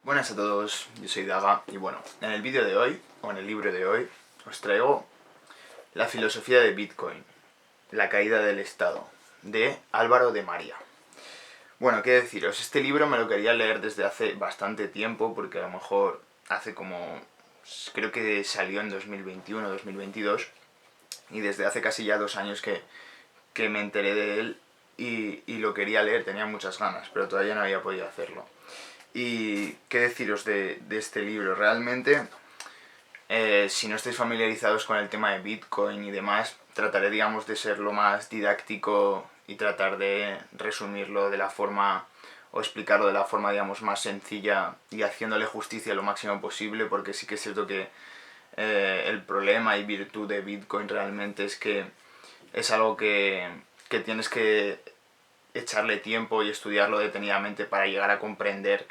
Buenas a todos, yo soy Daga y bueno, en el vídeo de hoy, o en el libro de hoy, os traigo La filosofía de Bitcoin, la caída del Estado, de Álvaro de María. Bueno, qué deciros, este libro me lo quería leer desde hace bastante tiempo, porque a lo mejor hace como, creo que salió en 2021, 2022, y desde hace casi ya 2 años que me enteré de él y lo quería leer, tenía muchas ganas, pero todavía no había podido hacerlo. Y qué deciros de este libro, realmente, si no estáis familiarizados con el tema de Bitcoin y demás, trataré, digamos, de ser lo más didáctico y tratar de resumirlo de la forma, o explicarlo de la forma, digamos, más sencilla y haciéndole justicia lo máximo posible, porque sí que es cierto que el problema y virtud de Bitcoin realmente es que es algo que tienes que echarle tiempo y estudiarlo detenidamente para llegar a comprender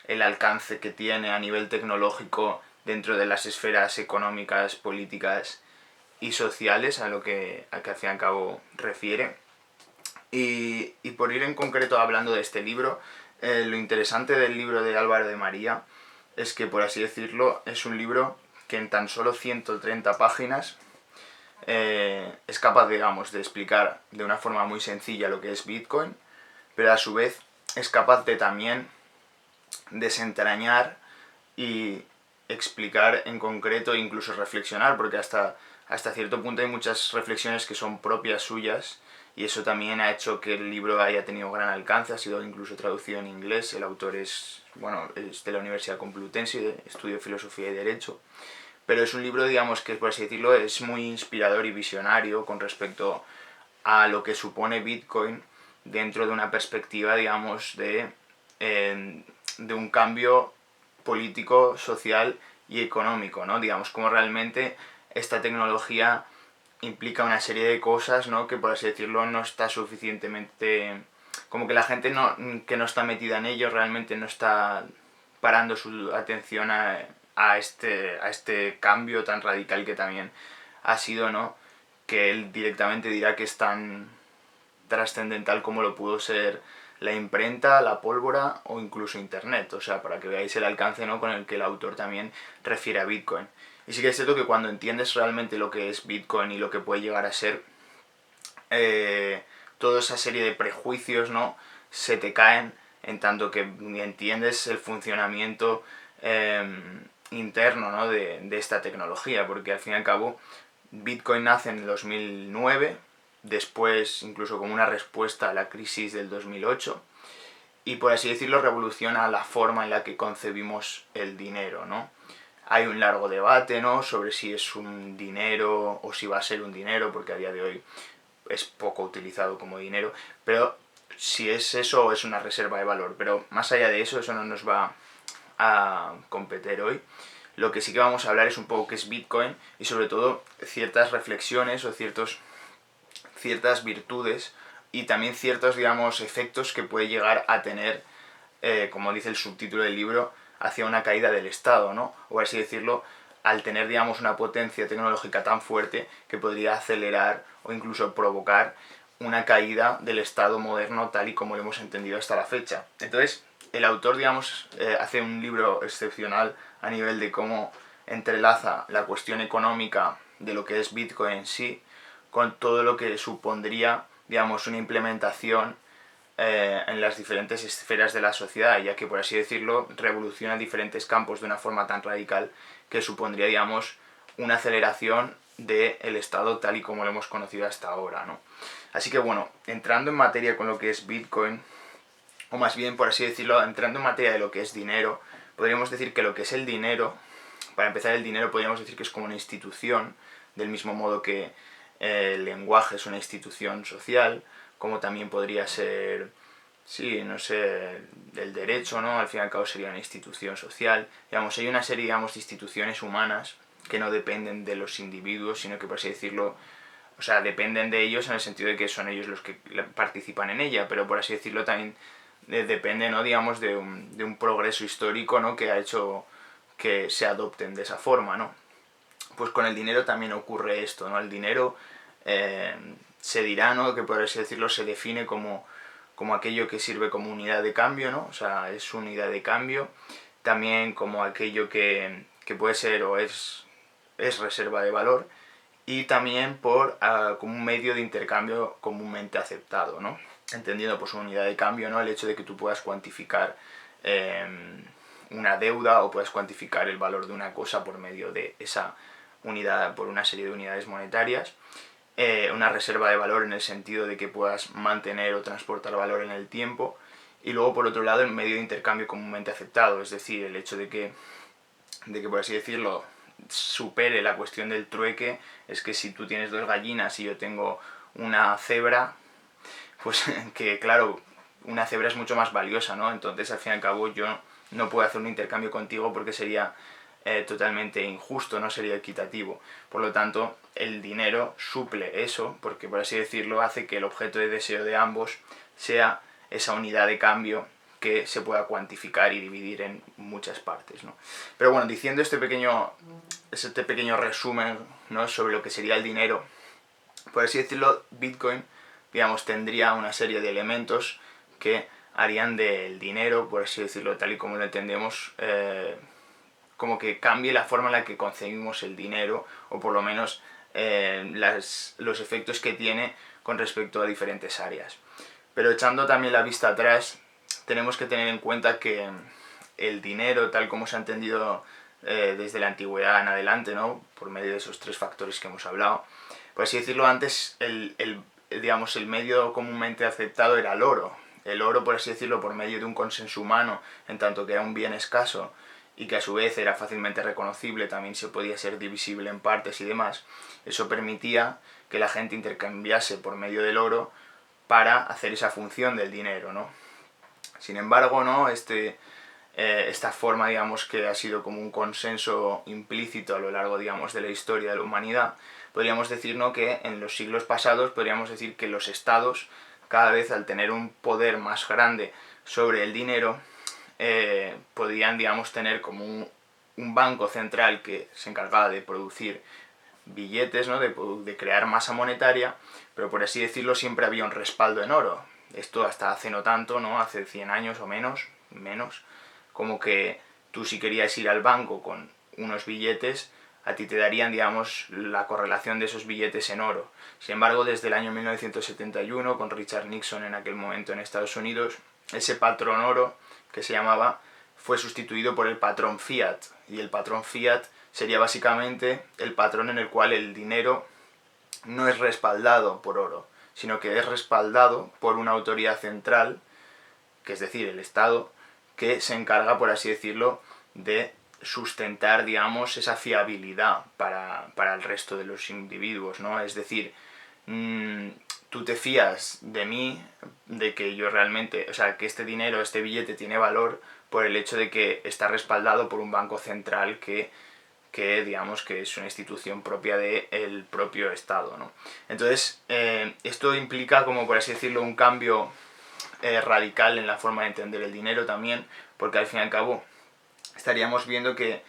el alcance que tiene a nivel tecnológico dentro de las esferas económicas, políticas y sociales a lo que al fin y al cabo refiere. Y por ir en concreto hablando de este libro, lo interesante del libro de Álvaro de María es que, por así decirlo, es un libro que en tan solo 130 páginas es capaz, digamos, de explicar de una forma muy sencilla lo que es Bitcoin, pero a su vez es capaz de también desentrañar y explicar en concreto e incluso reflexionar, porque hasta cierto punto hay muchas reflexiones que son propias suyas y eso también ha hecho que el libro haya tenido gran alcance, ha sido incluso traducido en inglés, el autor es de la Universidad Complutense, estudio Filosofía y Derecho, pero es un libro, digamos, que por así decirlo es muy inspirador y visionario con respecto a lo que supone Bitcoin dentro de una perspectiva, digamos, de un cambio político, social y económico, ¿no? Digamos, como realmente esta tecnología implica una serie de cosas, ¿no? Que por así decirlo no está suficientemente... Como que la gente que no está metida en ello realmente no está parando su atención a este cambio tan radical que también ha sido, ¿no? Que él directamente dirá que es tan trascendental como lo pudo ser la imprenta, la pólvora o incluso internet, o sea, para que veáis el alcance, ¿no?, con el que el autor también refiere a Bitcoin. Y sí que es cierto que cuando entiendes realmente lo que es Bitcoin y lo que puede llegar a ser, toda esa serie de prejuicios, ¿no?, se te caen en tanto que entiendes el funcionamiento interno, ¿no?, de esta tecnología, porque al fin y al cabo Bitcoin nace en el 2009, después incluso como una respuesta a la crisis del 2008, y por así decirlo revoluciona la forma en la que concebimos el dinero, ¿no? Hay un largo debate, ¿no?, sobre si es un dinero o si va a ser un dinero, porque a día de hoy es poco utilizado como dinero, pero si es eso o es una reserva de valor. Pero más allá de eso, eso no nos va a competir hoy. Lo que sí que vamos a hablar es un poco qué es Bitcoin y sobre todo ciertas reflexiones o ciertas virtudes y también ciertos, digamos, efectos que puede llegar a tener, como dice el subtítulo del libro, hacia una caída del Estado, ¿no? O así decirlo, al tener, digamos, una potencia tecnológica tan fuerte que podría acelerar o incluso provocar una caída del Estado moderno tal y como lo hemos entendido hasta la fecha. Entonces, el autor, digamos, hace un libro excepcional a nivel de cómo entrelaza la cuestión económica de lo que es Bitcoin en sí con todo lo que supondría, digamos, una implementación en las diferentes esferas de la sociedad, ya que, por así decirlo, revoluciona diferentes campos de una forma tan radical que supondría, digamos, una aceleración del Estado tal y como lo hemos conocido hasta ahora, ¿no? Así que bueno, entrando en materia con lo que es Bitcoin, o más bien, por así decirlo, entrando en materia de lo que es dinero, podríamos decir que lo que es el dinero, para empezar, el dinero podríamos decir que es como una institución, del mismo modo que el lenguaje es una institución social, como también podría ser, sí, no sé, el derecho, ¿no? Al fin y al cabo sería una institución social. Digamos, hay una serie, digamos, de instituciones humanas que no dependen de los individuos, sino que, por así decirlo, o sea, dependen de ellos en el sentido de que son ellos los que participan en ella, pero por así decirlo también depende, ¿no?, digamos, de un progreso histórico, ¿no?, que ha hecho que se adopten de esa forma, ¿no? Pues con el dinero también ocurre esto, ¿no? El dinero eh, se dirá, ¿no?, que por así decirlo se define como aquello que sirve como unidad de cambio, ¿no? O sea, es unidad de cambio también como aquello que puede ser o es reserva de valor, y también por como un medio de intercambio comúnmente aceptado, ¿no? Entendiendo por su unidad de cambio, ¿no? El hecho de que tú puedas cuantificar una deuda o puedas cuantificar el valor de una cosa por medio de esa unidad, por una serie de unidades monetarias. Una reserva de valor en el sentido de que puedas mantener o transportar valor en el tiempo. Y luego, por otro lado, el medio de intercambio comúnmente aceptado, es decir, el hecho de que por así decirlo, supere la cuestión del trueque. Es que si tú tienes 2 gallinas y yo tengo una cebra, pues que claro, una cebra es mucho más valiosa, ¿no? Entonces, al fin y al cabo, yo no puedo hacer un intercambio contigo porque sería totalmente injusto, no sería equitativo. Por lo tanto, el dinero suple eso, porque por así decirlo, hace que el objeto de deseo de ambos sea esa unidad de cambio que se pueda cuantificar y dividir en muchas partes, ¿no? Pero bueno, diciendo este pequeño resumen, ¿no?, sobre lo que sería el dinero, por así decirlo, Bitcoin, digamos, tendría una serie de elementos que harían del dinero, por así decirlo, tal y como lo entendemos, como que cambie la forma en la que concebimos el dinero, o por lo menos los efectos que tiene con respecto a diferentes áreas. Pero echando también la vista atrás, tenemos que tener en cuenta que el dinero, tal como se ha entendido desde la antigüedad en adelante, ¿no?, por medio de esos 3 factores que hemos hablado, por así decirlo, antes digamos, el medio comúnmente aceptado era el oro. El oro, por así decirlo, por medio de un consenso humano, en tanto que era un bien escaso y que a su vez era fácilmente reconocible, también se podía ser divisible en partes y demás, eso permitía que la gente intercambiase por medio del oro para hacer esa función del dinero, ¿no? Sin embargo, ¿no?, esta forma, digamos, que ha sido como un consenso implícito a lo largo, digamos, de la historia de la humanidad, podríamos decir, ¿no?, que en los siglos pasados podríamos decir que los estados, cada vez al tener un poder más grande sobre el dinero, podían, digamos, tener como un banco central que se encargaba de producir billetes, ¿no?, de crear masa monetaria, pero por así decirlo siempre había un respaldo en oro. Esto hasta hace no tanto, ¿no?, hace 100 años o menos, como que tú, si querías ir al banco con unos billetes, a ti te darían, digamos, la correlación de esos billetes en oro. Sin embargo, desde el año 1971, con Richard Nixon en aquel momento en Estados Unidos, ese patrón oro, que se llamaba, fue sustituido por el patrón fiat. Y el patrón fiat sería básicamente el patrón en el cual el dinero no es respaldado por oro, sino que es respaldado por una autoridad central, que es decir, el Estado, que se encarga, por así decirlo, de sustentar, digamos, esa fiabilidad para el resto de los individuos, ¿no? Es decir, tú te fías de mí, de que yo realmente, o sea, que este dinero, este billete tiene valor por el hecho de que está respaldado por un banco central que digamos que es una institución propia del propio Estado, ¿no? Entonces, esto implica, como por así decirlo, un cambio radical en la forma de entender el dinero también, porque al fin y al cabo estaríamos viendo que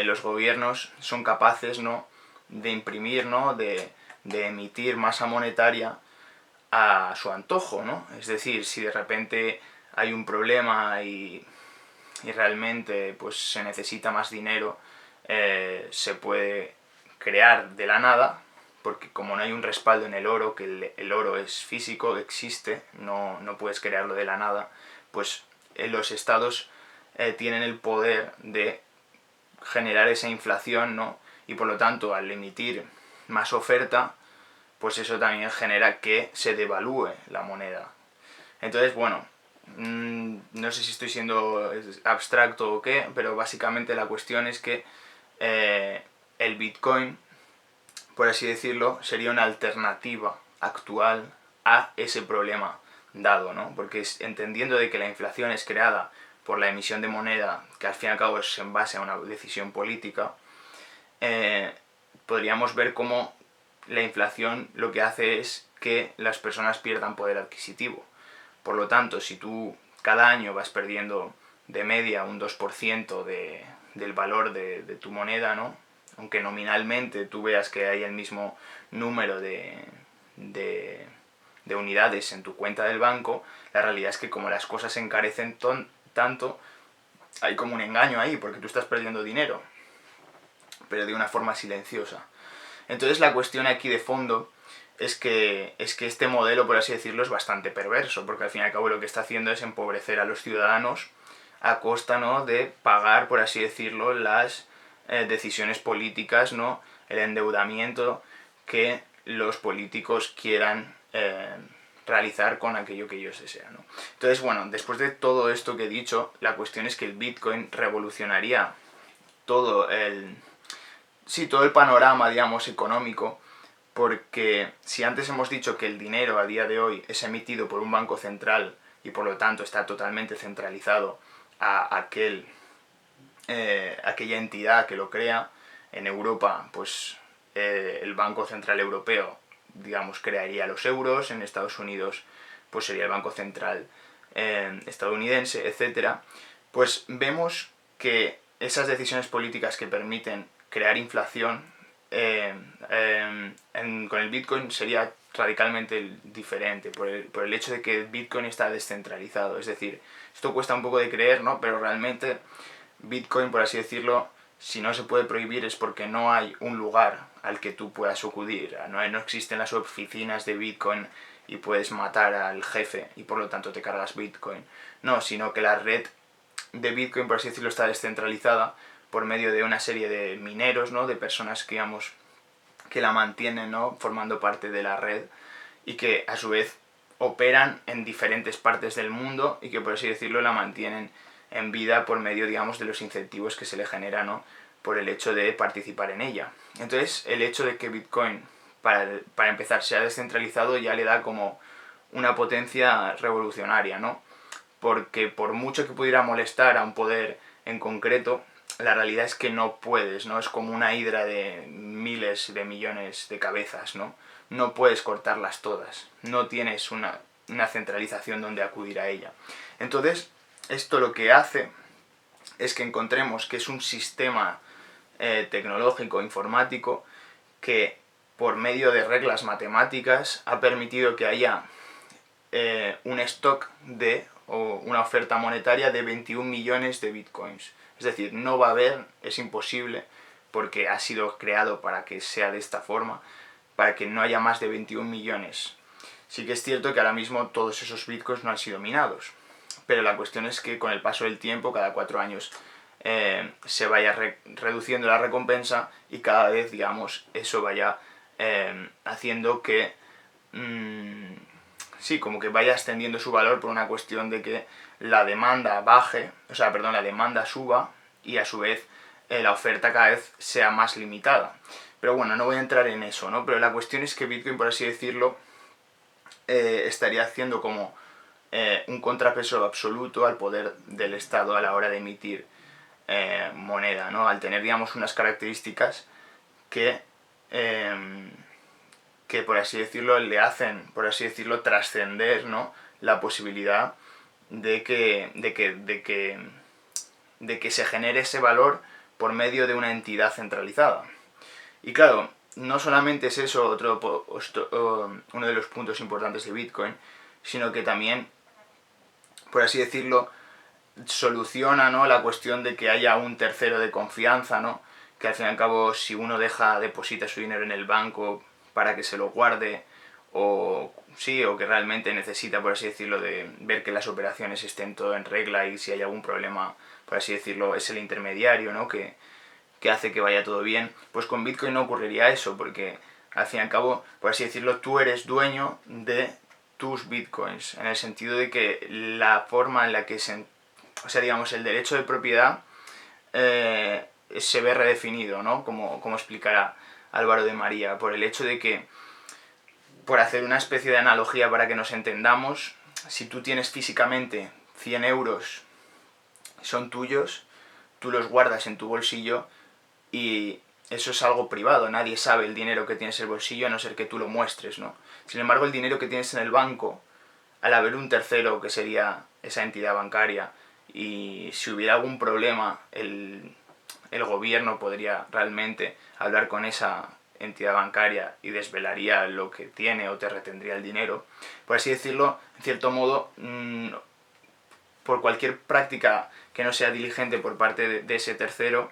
los gobiernos son capaces, ¿no?, de imprimir, ¿no?, de emitir masa monetaria a su antojo, ¿no? Es decir, si de repente hay un problema y realmente pues se necesita más dinero, se puede crear de la nada, porque como no hay un respaldo en el oro, que el oro es físico, existe, no puedes crearlo de la nada, pues los estados tienen el poder de generar esa inflación, ¿no? Y por lo tanto, al emitir más oferta, pues eso también genera que se devalúe la moneda. Entonces, bueno, no sé si estoy siendo abstracto o qué, pero básicamente la cuestión es que el Bitcoin, por así decirlo, sería una alternativa actual a ese problema dado, ¿no? Porque entendiendo de que la inflación es creada por la emisión de moneda, que al fin y al cabo es en base a una decisión política, podríamos ver cómo la inflación lo que hace es que las personas pierdan poder adquisitivo. Por lo tanto, si tú cada año vas perdiendo de media un 2% del valor de tu moneda, ¿no?, aunque nominalmente tú veas que hay el mismo número de unidades en tu cuenta del banco, la realidad es que como las cosas se encarecen tanto, hay como un engaño ahí, porque tú estás perdiendo dinero, pero de una forma silenciosa. Entonces la cuestión aquí de fondo es que este modelo, por así decirlo, es bastante perverso, porque al fin y al cabo lo que está haciendo es empobrecer a los ciudadanos a costa, ¿no?, de pagar, por así decirlo, las decisiones políticas, ¿no?, el endeudamiento que los políticos quieran realizar con aquello que ellos desean, ¿no? Entonces, bueno, después de todo esto que he dicho, la cuestión es que el Bitcoin revolucionaría todo todo el panorama, digamos, económico, porque si antes hemos dicho que el dinero a día de hoy es emitido por un banco central y por lo tanto está totalmente centralizado a aquella entidad que lo crea, en Europa, pues el Banco Central Europeo, digamos, crearía los euros, en Estados Unidos pues sería el Banco Central estadounidense, etcétera, pues vemos que esas decisiones políticas que permiten crear inflación con el Bitcoin sería radicalmente diferente por el hecho de que el Bitcoin está descentralizado. Es decir, esto cuesta un poco de creer, ¿no? Pero realmente Bitcoin, por así decirlo, si no se puede prohibir es porque no hay un lugar al que tú puedas acudir. No existen las oficinas de Bitcoin y puedes matar al jefe y por lo tanto te cargas Bitcoin. No, sino que la red de Bitcoin, por así decirlo, está descentralizada por medio de una serie de mineros, ¿no?, de personas que, digamos, que la mantienen, ¿no?, formando parte de la red y que a su vez operan en diferentes partes del mundo y que, por así decirlo, la mantienen en vida por medio, digamos, de los incentivos que se le generan, ¿no?, por el hecho de participar en ella. Entonces, el hecho de que Bitcoin, para empezar, sea descentralizado ya le da como una potencia revolucionaria, ¿no? Porque por mucho que pudiera molestar a un poder en concreto, la realidad es que no puedes, ¿no? Es como una hidra de miles de millones de cabezas, ¿no? No puedes cortarlas todas, no tienes una centralización donde acudir a ella. Entonces, esto lo que hace es que encontremos que es un sistema tecnológico, informático, que por medio de reglas matemáticas ha permitido que haya un stock o una oferta monetaria de 21 millones de bitcoins. Es decir, no va a haber, es imposible, porque ha sido creado para que sea de esta forma, para que no haya más de 21 millones. Sí que es cierto que ahora mismo todos esos bitcoins no han sido minados, pero la cuestión es que con el paso del tiempo, cada 4 años, se vaya reduciendo la recompensa y cada vez, digamos, eso vaya haciendo que sí, como que vaya extendiendo su valor por una cuestión de que la demanda baje, la demanda suba y a su vez la oferta cada vez sea más limitada. Pero bueno, no voy a entrar en eso, ¿no? Pero la cuestión es que Bitcoin, por así decirlo, estaría haciendo como un contrapeso absoluto al poder del Estado a la hora de emitir moneda, ¿no? Al tener, digamos, unas características que por así decirlo, le hacen, por así decirlo, trascender, ¿no?, la posibilidad de que se genere ese valor por medio de una entidad centralizada. Y claro, no solamente es eso uno de los puntos importantes de Bitcoin, sino que también, por así decirlo, soluciona, ¿no?, la cuestión de que haya un tercero de confianza, ¿no?, que al fin y al cabo si uno deposita su dinero en el banco para que se lo guarde o que realmente necesita, por así decirlo, de ver que las operaciones estén todo en regla y si hay algún problema, por así decirlo, es el intermediario, ¿no?, que hace que vaya todo bien. Pues con Bitcoin no ocurriría eso, porque al fin y al cabo, por así decirlo, tú eres dueño de tus Bitcoins, en el sentido de que la forma en la que digamos, el derecho de propiedad se ve redefinido, ¿no?, como explicará Álvaro de María, por el hecho de que, por hacer una especie de analogía para que nos entendamos, si tú tienes físicamente 100 euros, son tuyos, tú los guardas en tu bolsillo y eso es algo privado, nadie sabe el dinero que tienes en el bolsillo a no ser que tú lo muestres, ¿no? Sin embargo, el dinero que tienes en el banco, al haber un tercero que sería esa entidad bancaria, y si hubiera algún problema, el gobierno podría realmente hablar con esa entidad bancaria y desvelaría lo que tiene o te retendría el dinero. Por así decirlo, en cierto modo, por cualquier práctica que no sea diligente por parte de ese tercero,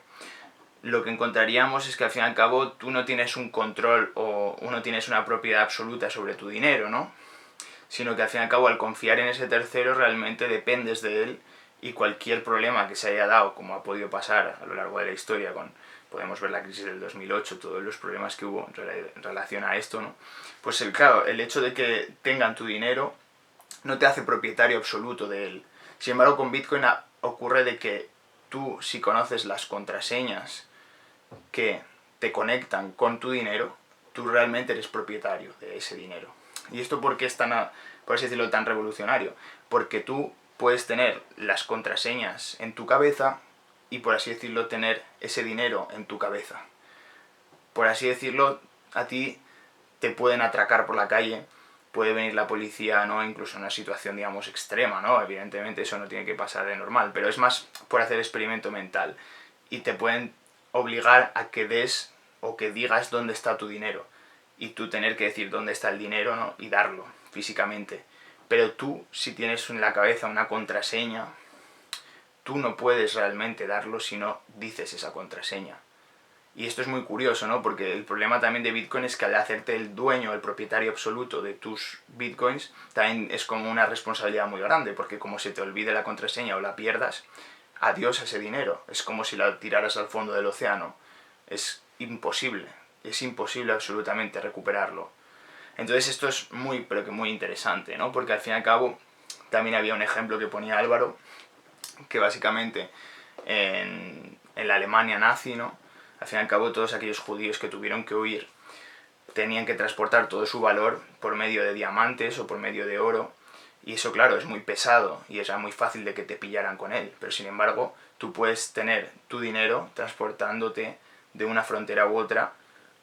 lo que encontraríamos es que al fin y al cabo tú no tienes un control o no tienes una propiedad absoluta sobre tu dinero, ¿no? Sino que al fin y al cabo al confiar en ese tercero realmente dependes de él, y cualquier problema que se haya dado, como ha podido pasar a lo largo de la historia, podemos ver la crisis del 2008, todos los problemas que hubo en relación a esto, ¿no? Pues claro, el hecho de que tengan tu dinero no te hace propietario absoluto de él. Sin embargo, con Bitcoin ocurre de que tú, si conoces las contraseñas que te conectan con tu dinero, tú realmente eres propietario de ese dinero. ¿Y esto por qué es tan, por así decirlo, tan revolucionario? Porque tú puedes tener las contraseñas en tu cabeza y, por así decirlo, tener ese dinero en tu cabeza. Por así decirlo, a ti te pueden atracar por la calle, puede venir la policía, ¿no? Incluso en una situación, digamos, extrema, ¿no? Evidentemente eso no tiene que pasar de normal, pero es más por hacer experimento mental. Y te pueden obligar a que des o que digas dónde está tu dinero. Y tú tener que decir dónde está el dinero, ¿no? Y darlo físicamente. Pero tú, si tienes en la cabeza una contraseña, tú no puedes realmente darlo si no dices esa contraseña. Y esto es muy curioso, ¿no? Porque el problema también de Bitcoin es que al hacerte el dueño, el propietario absoluto de tus Bitcoins, también es como una responsabilidad muy grande, porque como se te olvide la contraseña o la pierdas, adiós a ese dinero. Es como si la tiraras al fondo del océano. Es imposible absolutamente recuperarlo. Entonces esto es muy, pero que muy interesante, ¿no? Porque al fin y al cabo también había un ejemplo que ponía Álvaro, que básicamente en la Alemania nazi, ¿no? Al fin y al cabo todos aquellos judíos que tuvieron que huir tenían que transportar todo su valor por medio de diamantes o por medio de oro, y eso claro es muy pesado y era muy fácil de que te pillaran con él, pero sin embargo tú puedes tener tu dinero transportándote de una frontera u otra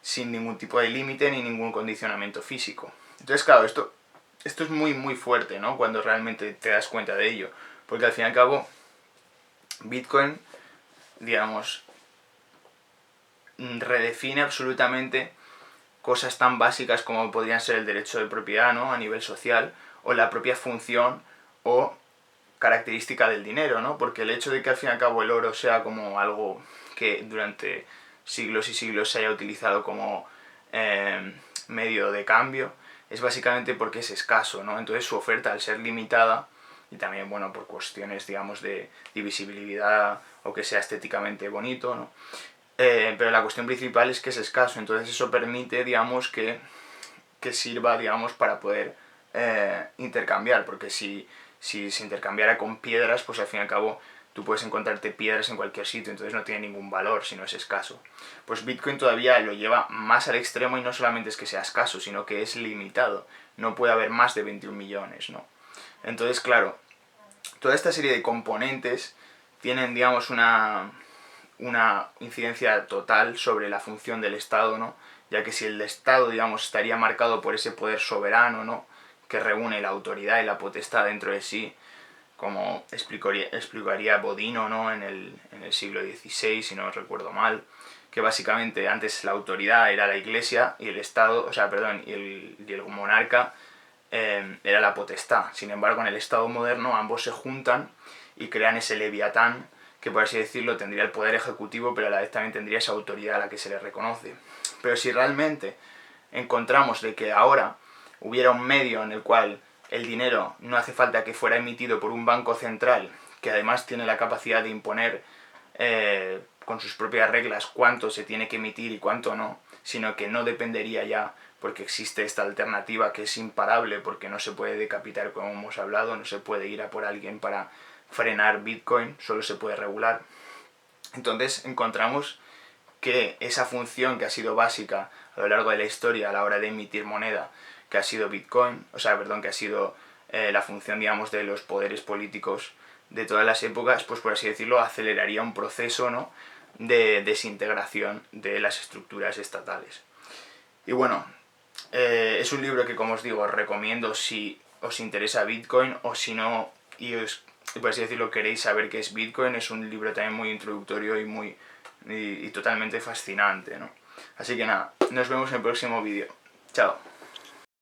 sin ningún tipo de límite ni ningún condicionamiento físico. Entonces claro, esto es muy muy fuerte, ¿no? Cuando realmente te das cuenta de ello, porque al fin y al cabo Bitcoin, digamos, redefine absolutamente cosas tan básicas como podrían ser el derecho de propiedad, ¿no? A nivel social, o la propia función o característica del dinero, ¿no? Porque el hecho de que al fin y al cabo el oro sea como algo que durante siglos y siglos se haya utilizado como medio de cambio, es básicamente porque es escaso, ¿no? Entonces su oferta, al ser limitada, y también, bueno, por cuestiones, digamos, de divisibilidad o que sea estéticamente bonito, ¿no? Pero la cuestión principal es que es escaso, entonces eso permite, digamos, que sirva, digamos, para poder intercambiar, porque si se intercambiara con piedras, pues al fin y al cabo tú puedes encontrarte piedras en cualquier sitio, entonces no tiene ningún valor si no es escaso. Pues Bitcoin todavía lo lleva más al extremo, y no solamente es que sea escaso, sino que es limitado, no puede haber más de 21 millones, ¿no? Entonces, claro, toda esta serie de componentes tienen, digamos, una incidencia total sobre la función del Estado, ¿no? Ya que si el Estado, digamos, estaría marcado por ese poder soberano, ¿no? Que reúne la autoridad y la potestad dentro de sí, como explicaría Bodino, ¿no? en el siglo XVI, si no recuerdo mal, que básicamente antes la autoridad era la Iglesia y el Estado, o sea, perdón, y el monarca era la potestad. Sin embargo, en el Estado moderno ambos se juntan y crean ese leviatán que, por así decirlo, tendría el poder ejecutivo, pero a la vez también tendría esa autoridad a la que se le reconoce. Pero si realmente encontramos de que ahora hubiera un medio en el cual el dinero no hace falta que fuera emitido por un banco central, que además tiene la capacidad de imponer con sus propias reglas cuánto se tiene que emitir y cuánto no, sino que no dependería ya, porque existe esta alternativa que es imparable, porque no se puede decapitar, como hemos hablado, no se puede ir a por alguien para frenar Bitcoin, solo se puede regular. Entonces encontramos que esa función que ha sido básica a lo largo de la historia a la hora de emitir moneda, que ha sido Bitcoin, o sea, perdón, que ha sido la función, digamos, de los poderes políticos de todas las épocas, pues por así decirlo, aceleraría un proceso, ¿no? De desintegración de las estructuras estatales. Y bueno, es un libro que, como os digo, os recomiendo si os interesa Bitcoin, o si no, y por así decirlo, queréis saber qué es Bitcoin. Es un libro también muy introductorio y totalmente fascinante, ¿no? Así que nada, nos vemos en el próximo vídeo. Chao.